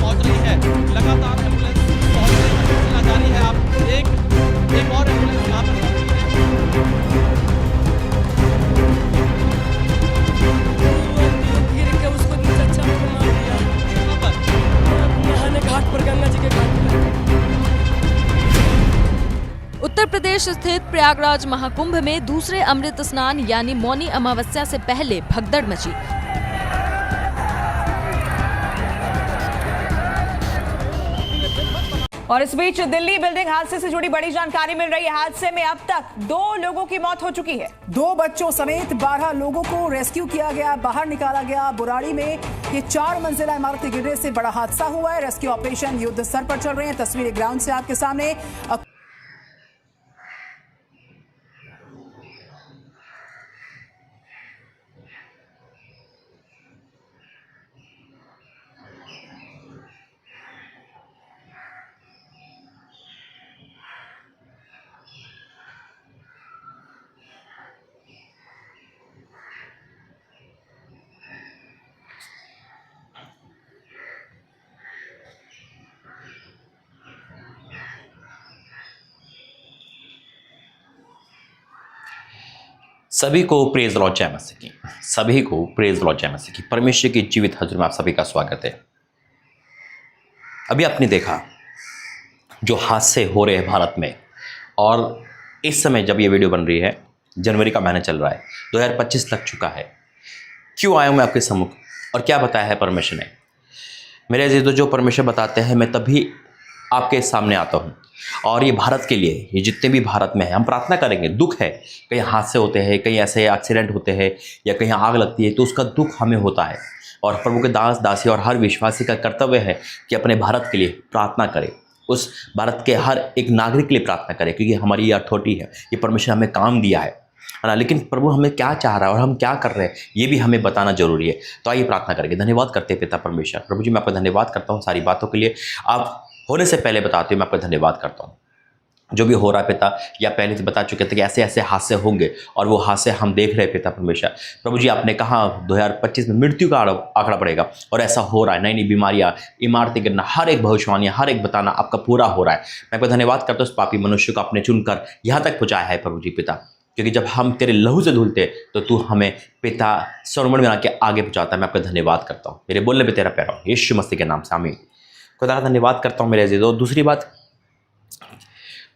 पहुंच रही है। लगातार एम्बुलेंस पहुंचने का सिलसिला जारी है। आप एक और एम्बुलेंस यहाँ पर पहुंची है। गिर के उसको चच्चा को मार दिया। यहाँ पर नहाने घाट पर, गंगा जी के घाट पर। उत्तर प्रदेश स्थित प्रयागराज महाकुंभ में दूसरे अमृत स्नान यानी मौनी अमावस्या से पहले भगदड़ मची। और इस बीच दिल्ली बिल्डिंग हादसे से जुड़ी बड़ी जानकारी मिल रही है। हादसे में अब तक 2 लोगों की मौत हो चुकी है। 2 बच्चों समेत 12 लोगों को रेस्क्यू किया गया, बाहर निकाला गया। बुराड़ी में ये 4 मंजिला इमारत गिरने से बड़ा हादसा हुआ है। रेस्क्यू ऑपरेशन युद्ध स्तर पर चल रहे हैं। तस्वीरें ग्राउंड से आपके सामने। सभी को प्रेज लॉर्ड जय मसीह की, सभी को प्रेज लॉर्ड जय मसीह की। परमेश्वर की जीवित हजूर में आप सभी का स्वागत है। अभी आपने देखा जो हादसे हो रहे हैं भारत में, और इस समय जब ये वीडियो बन रही है जनवरी का महीना चल रहा है, 2025 लग चुका है। क्यों आया हूँ मैं आपके सम्मुख और क्या बताया है परमेश्वर ने? मेरे अजीजों, जो परमेश्वर बताते हैं मैं तभी आपके सामने आता हूँ। और ये भारत के लिए, ये जितने भी भारत में हैं, हम प्रार्थना करेंगे। दुख है, कहीं हादसे होते हैं, कहीं ऐसे एक्सीडेंट होते हैं या कहीं आग लगती है, तो उसका दुख हमें होता है। और प्रभु के दास दासी और हर विश्वासी का कर्तव्य है कि अपने भारत के लिए प्रार्थना करें, उस भारत के हर एक नागरिक के लिए प्रार्थना करें, क्योंकि हमारी ये अथॉरिटी है, ये परमेश्वर हमें काम दिया है ना। लेकिन प्रभु हमें क्या चाह रहा है और हम क्या कर रहे हैं, ये भी हमें बताना जरूरी है। तो आइए प्रार्थना करेंगे। धन्यवाद करते हैं पिता परमेश्वर। प्रभु जी, मैं आपका धन्यवाद करता हूँ सारी बातों के लिए। आप होने से पहले बताते हुए मैं आपका धन्यवाद करता हूँ। जो भी हो रहा है पिता, या पहले से बता चुके थे कि ऐसे ऐसे हादसे होंगे और वो हादसे हम देख रहे हैं पिता परमेश्वर। प्रभु जी, आपने कहा 2025 में मृत्यु का आंकड़ा बढ़ेगा, और ऐसा हो रहा है। नई नई बीमारियां, इमारतें गिरना, हर एक भविष्यवाणियां, हर एक बताना आपका पूरा हो रहा है। मैं आपका धन्यवाद करता हूँ उस पापी मनुष्य को आपने चुनकर यहाँ तक पहुँचाया है प्रभु जी पिता, क्योंकि जब हम तेरे लहू से धुलते तो तू हमें पिता स्वर्गमंडल में आके आगे पहुँचाता है। मैं आपका धन्यवाद करता हूँ। मेरे बोलने पर तेरा पैरा हो, यीशु मसीह के नाम से आमीन। खुदा का धन्यवाद करता हूँ मेरे अजीजों। दूसरी बात,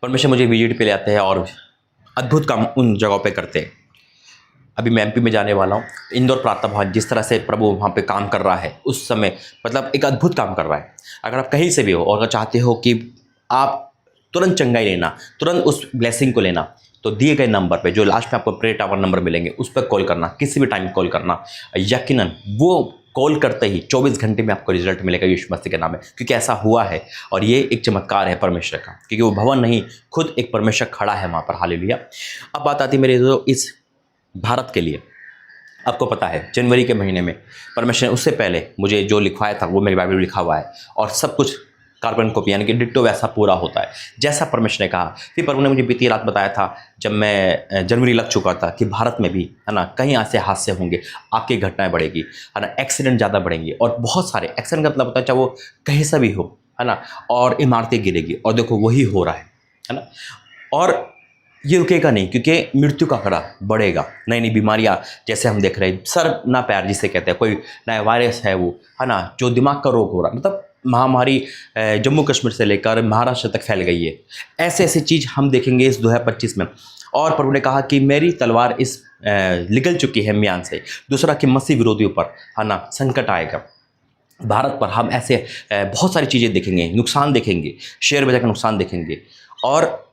परमेश्वर मुझे विजिट पे ले आते हैं और अद्भुत काम उन जगहों पे करते हैं। अभी मैं एमपी में जाने वाला हूँ। इंदौर प्रार्थना भवन, जिस तरह से प्रभु वहाँ पे काम कर रहा है उस समय, मतलब एक अद्भुत काम कर रहा है। अगर आप कहीं से भी हो और अगर चाहते हो कि आप तुरंत चंगाई लेना, तुरंत उस ब्लेसिंग को लेना, तो दिए गए नंबर पे, जो लास्ट में आपको प्रेयर टावर नंबर मिलेंगे, उस पर कॉल करना। किसी भी टाइम कॉल करना। यकीनन वो कॉल करते ही 24 घंटे में आपको रिजल्ट मिलेगा यीशु मसीह के नाम में, क्योंकि ऐसा हुआ है। और ये एक चमत्कार है परमेश्वर का, क्योंकि वो भवन नहीं, खुद एक परमेश्वर खड़ा है वहाँ पर। हालेलुया। अब बात आती मेरे जो इस भारत के लिए। आपको पता है जनवरी के महीने में परमेश्वर ने उससे पहले मुझे जो लिखवाया था वो मेरी बाइबल में लिखा हुआ है, और सब कुछ कार्बन कॉपी यानी कि डिट्टो वैसा पूरा होता है जैसा परमेश्वर ने कहा। फिर प्रभु ने मुझे बीती रात बताया था, जब मैं जनवरी लग चुका था, कि भारत में भी है ना कहीं ऐसे हादसे होंगे, आपकी घटनाएं बढ़ेगी, है ना, एक्सीडेंट ज़्यादा बढ़ेंगे, और बहुत सारे एक्सीडेंट का मतलब होता है चाहे वो कहीं से भी हो, है ना, और इमारतें गिरेगी। और देखो वही हो रहा है ना, और ये रुकेगा नहीं, क्योंकि मृत्यु का आंकड़ा बढ़ेगा। नई नई बीमारियां जैसे हम देख रहे हैं, सर ना पैर जिसे कहते हैं, कोई नया वायरस है वो, है ना, जो दिमाग का रोग हो रहा है, मतलब महामारी जम्मू कश्मीर से लेकर महाराष्ट्र तक फैल गई है। ऐसे ऐसी चीज़ हम देखेंगे इस 2025 में। और प्रभु ने कहा कि मेरी तलवार इस निकल चुकी है म्यान से। दूसरा कि मसीह विरोधियों पर, है ना, संकट आएगा। भारत पर हम ऐसे बहुत सारी चीज़ें देखेंगे, नुकसान देखेंगे, शेयर बाजार का नुकसान देखेंगे। और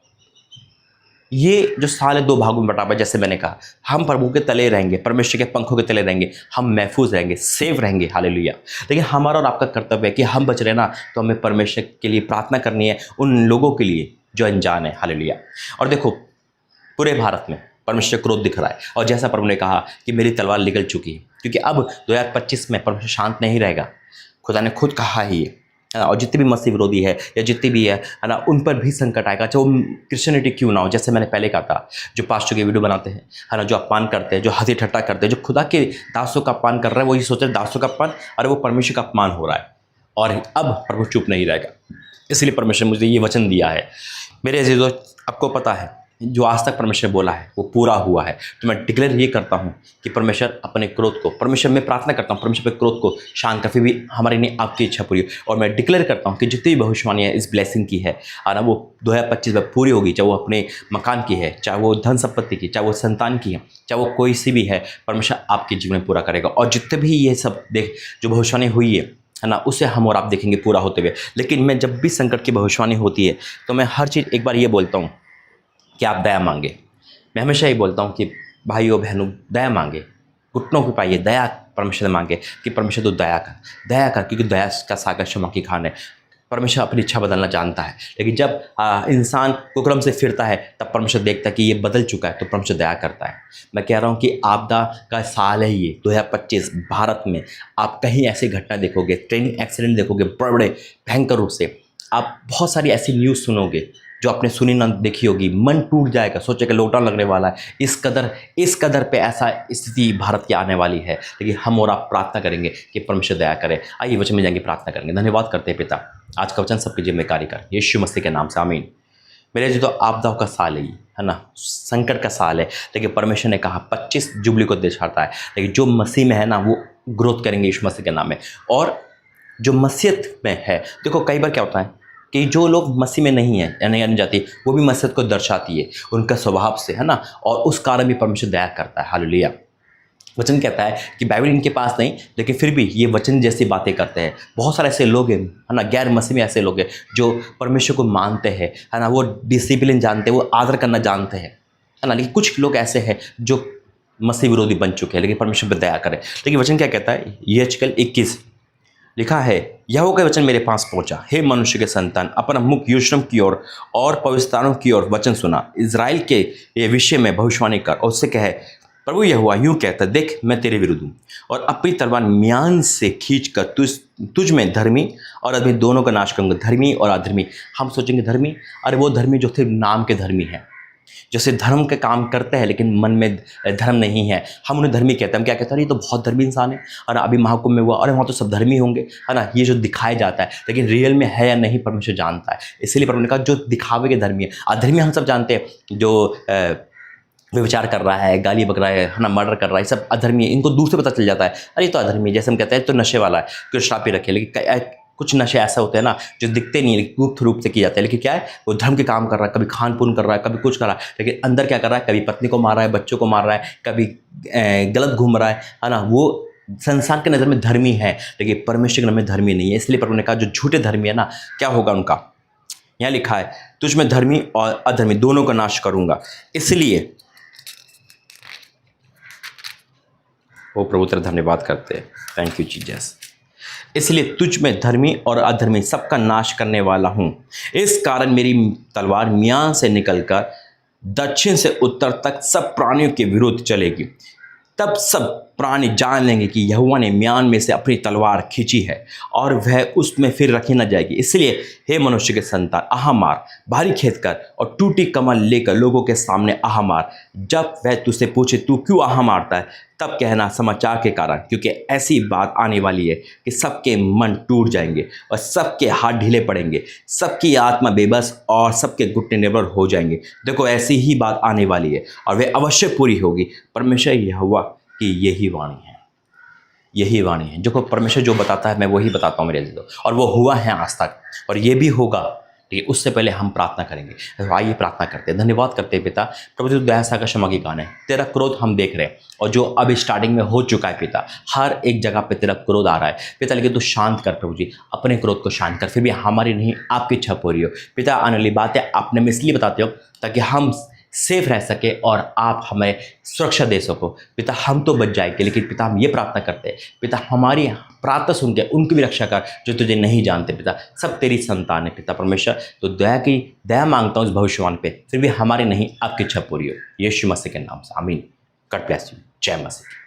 ये जो साल है 2 भागों में बटा हुआ है। जैसे मैंने कहा, हम प्रभु के तले रहेंगे, परमेश्वर के पंखों के तले रहेंगे, हम महफूज रहेंगे, सेफ रहेंगे। हालेलुया। लेकिन हमारा और आपका कर्तव्य है कि हम बच रहे ना, तो हमें परमेश्वर के लिए प्रार्थना करनी है, उन लोगों के लिए जो अनजान है। हालेलुया। और देखो पूरे भारत में परमेश्वर क्रोध दिख रहा है, और जैसा प्रभु ने कहा कि मेरी तलवार निकल चुकी है, क्योंकि अब 2025 में परमेश्वर शांत नहीं रहेगा। खुदा ने खुद कहा ही है। और जितने भी मसीह विरोधी है या जितने भी है ना, उन पर भी संकट आएगा, चाहे वो क्रिश्चियनिटी क्यों ना हो। जैसे मैंने पहले कहा था, जो पास्टर के वीडियो बनाते हैं, है ना, जो अपमान करते हैं, जो हंसी ठट्टा करते हैं, जो खुदा के दासों का अपमान कर रहे हैं, वो ये सोच रहे हैं दासों का अपमान, अरे वो परमेश्वर का अपमान हो रहा है। और अब प्रभु चुप नहीं रहेगा। इसलिए परमेश्वर ने मुझे ये वचन दिया है। मेरे अजीजों, आपको पता है जो आज तक परमेश्वर ने बोला है वो पूरा हुआ है। तो मैं डिक्लेयर ये करता हूँ कि परमेश्वर अपने क्रोध को, परमेश्वर में प्रार्थना करता हूँ परमेश्वर पे क्रोध को शांत कर, फिर भी हमारी नहीं आपकी इच्छा पूरी हो। और मैं डिक्लेयर करता हूँ कि जितनी भी भविष्यवाणियाँ इस ब्लेसिंग की है और वो 2025 में पूरी होगी, चाहे वो अपने मकान की है, चाहे वो धन संपत्ति की, चाहे वो संतान की है, चाहे वो कोई सी भी है, परमेश्वर आपके जीवन में पूरा करेगा। और जितने भी ये सब जो भविष्यवाणी हुई है ना, उसे हम और आप देखेंगे पूरा होते हुए। लेकिन मैं जब भी संकट की भविष्यवाणी होती है तो मैं हर चीज़ एक बार ये बोलता हूँ कि आप दया मांगे। मैं हमेशा ये बोलता हूँ कि भाइयों बहनों दया मांगे, घुटनों को पाइए, दया परमेश्वर से मांगे कि परमेश्वर तो दया कर, क्योंकि दया का सागर क्षमा की खान है। परमेश्वर अपनी इच्छा बदलना जानता है, लेकिन जब इंसान कुकर्म से फिरता है तब परमेश्वर देखता है कि ये बदल चुका है तो परमेश्वर दया करता है। मैं कह रहा हूँ कि आपदा का साल है ये 2025। भारत में आप कहीं ऐसी घटना देखोगे, ट्रेन एक्सीडेंट देखोगे बड़े भयंकर रूप से, आप बहुत सारी ऐसी न्यूज़ सुनोगे जो आपने सुनी ना देखी होगी। मन टूट जाएगा, सोचेगा लॉकडाउन लगने वाला है, इस कदर पे ऐसा स्थिति भारत की आने वाली है। लेकिन हम और आप प्रार्थना करेंगे कि परमेश्वर दया करे। आइए वचन में जाएंगे, प्रार्थना करेंगे। धन्यवाद करते हैं पिता, आज का वचन सबके जीवन में कार्य कर, यीशु मसीह के नाम से आमीन। मेरे जी तो आपदाओं का साल है ना, संकट का साल है, लेकिन परमेश्वर ने कहा 25 जुबली को दर्शाता है। लेकिन जो मसीह में है ना वो ग्रोथ करेंगे यीशु मसीह के नाम में। और जो मसीहत में है, देखो कई बार क्या होता है कि जो लोग मसीह में नहीं है या नहीं जाती, वो भी मसीहत को दर्शाती है उनका स्वभाव से, है ना, और उस कारण भी परमेश्वर दया करता है। हालेलुया। वचन कहता है कि बाइबल इनके पास नहीं, लेकिन फिर भी ये वचन जैसी बातें करते हैं। बहुत सारे ऐसे लोग हैं, है ना, गैर मसीह में ऐसे लोग हैं जो परमेश्वर को मानते हैं, है ना, वो डिसिप्लिन जानते हैं, वो आदर करना जानते हैं, है ना। लेकिन कुछ लोग ऐसे हैं जो मसीह विरोधी बन चुके हैं, लेकिन परमेश्वर पर दया करें। लेकिन वचन क्या कहता है, यहेजकेल 21 लिखा है, यहोवा का वचन मेरे पास पहुंचा, हे मनुष्य के संतान, अपना मुख यरूशलेम की ओर और पवित्रस्थानों की ओर वचन सुना, इज़राइल के ये विषय में भविष्यवाणी कर और उससे कहे, प्रभु यहोवा यूँ कहता, देख मैं तेरे विरुद्ध हूँ और अपनी तलवार म्यान से खींच कर तुझ में धर्मी और अधर्मी दोनों का नाश करूँगा। धर्मी और अधर्मी, हम सोचेंगे धर्मी, अरे वो धर्मी जो थे नाम के धर्मी हैं, जैसे धर्म के काम करते हैं लेकिन मन में धर्म नहीं है, हम उन्हें धर्मी कहते हैं। हम क्या कहते हैं, ये तो बहुत धर्मी इंसान है, और अभी महाकुंभ में हुआ, अरे वहाँ तो सब धर्मी होंगे, है ना। ये जो दिखाया जाता है, लेकिन रियल में है या नहीं परमेश्वर जानता है। इसलिए परमेश्वर ने कहा जो दिखावे के धर्मी है। अधर्मी हम सब जानते हैं, जो व्यभिचार कर रहा है, गाली बक रहा है ना, मर्डर कर रहा है, सब अधर्मी है। इनको दूर से पता चल जाता है, अरे तो अधर्मी, जैसे हम कहते हैं तो नशे वाला है, क्यों शराब पी रखे। लेकिन कुछ नशे ऐसा होते हैं ना जो दिखते नहीं है, लेकिन गुप्त रूप से किए जाते हैं। लेकिन क्या है, वो धर्म के काम कर रहा है, कभी खान पून कर रहा है, कभी कुछ कर रहा है, लेकिन अंदर क्या कर रहा है, कभी पत्नी को मार रहा है, बच्चों को मार रहा है, कभी गलत घूम रहा है ना। वो संसार के नज़र में धर्मी है, लेकिन परमेश्वर के नज़र में धर्मी नहीं है। इसलिए प्रभु ने कहा जो झूठे धर्मी है ना, क्या होगा उनका। यहाँ लिखा है, तुझ में धर्मी और अधर्मी दोनों का नाश करूँगा। इसलिए वो प्रभु तेरा धन्यवाद करते हैं, थैंक यू जीसस। इसलिए तुझ में धर्मी और अधर्मी सबका नाश करने वाला हूँ। इस कारण मेरी तलवार म्यान से निकलकर दक्षिण से उत्तर तक सब प्राणियों के विरुद्ध चलेगी। तब सब प्राणी जान लेंगे कि यहोवा ने म्यान में से अपनी तलवार खींची है और वह उसमें फिर रखी न जाएगी। इसलिए हे मनुष्य के संतान, आह मार, भारी खेद कर और टूटी कमर लेकर लोगों के सामने आह मार। जब वह तुझसे पूछे तू क्यों आह मारता है, तब कहना समाचार के कारण, क्योंकि ऐसी बात आने वाली है कि सबके मन टूट जाएंगे और सबके हाथ ढीले पड़ेंगे, सबकी आत्मा बेबस और सबके घुटने निर्भर हो जाएंगे। देखो ऐसी ही बात आने वाली है और वह अवश्य पूरी होगी। परमेश्वर यहोवा की यही वाणी है, यही वाणी है। जो परमेश्वर जो बताता है मैं वही बताता हूँ मेरे दोस्तों, और वो हुआ है आज तक और ये भी होगा। ठीक है, उससे पहले हम प्रार्थना करेंगे। तो आइए प्रार्थना करते हैं, धन्यवाद करते हैं पिता। प्रभु तू दया सागर क्षमा की गान है, तेरा क्रोध हम देख रहे हैं और जो अभी स्टार्टिंग में हो चुका है पिता, हर एक जगह पे तेरा क्रोध आ रहा है पिता। लेकिन तू शांत कर प्रभु जी, अपने क्रोध को शांत कर। फिर भी हमारी नहीं आपकी इच्छा पूरी हो पिता। आने वाली बातें आपने में इसलिए बताते हो ताकि हम सेफ रह सके और आप हमें सुरक्षा दे सको पिता। हम तो बच जाएंगे, लेकिन पिता हम ये प्रार्थना करते हैं पिता, हमारी प्रार्थना सुन के उनकी भी रक्षा कर जो तुझे नहीं जानते पिता। सब तेरी संतान है पिता परमेश्वर। तो दया मांगता हूँ उस भविष्यवाणी पे, फिर भी हमारी नहीं आपकी इच्छा पूरी हो, यीशु मसीह के नाम से आमीन। गॉड ब्लेस यू, जय मसीह।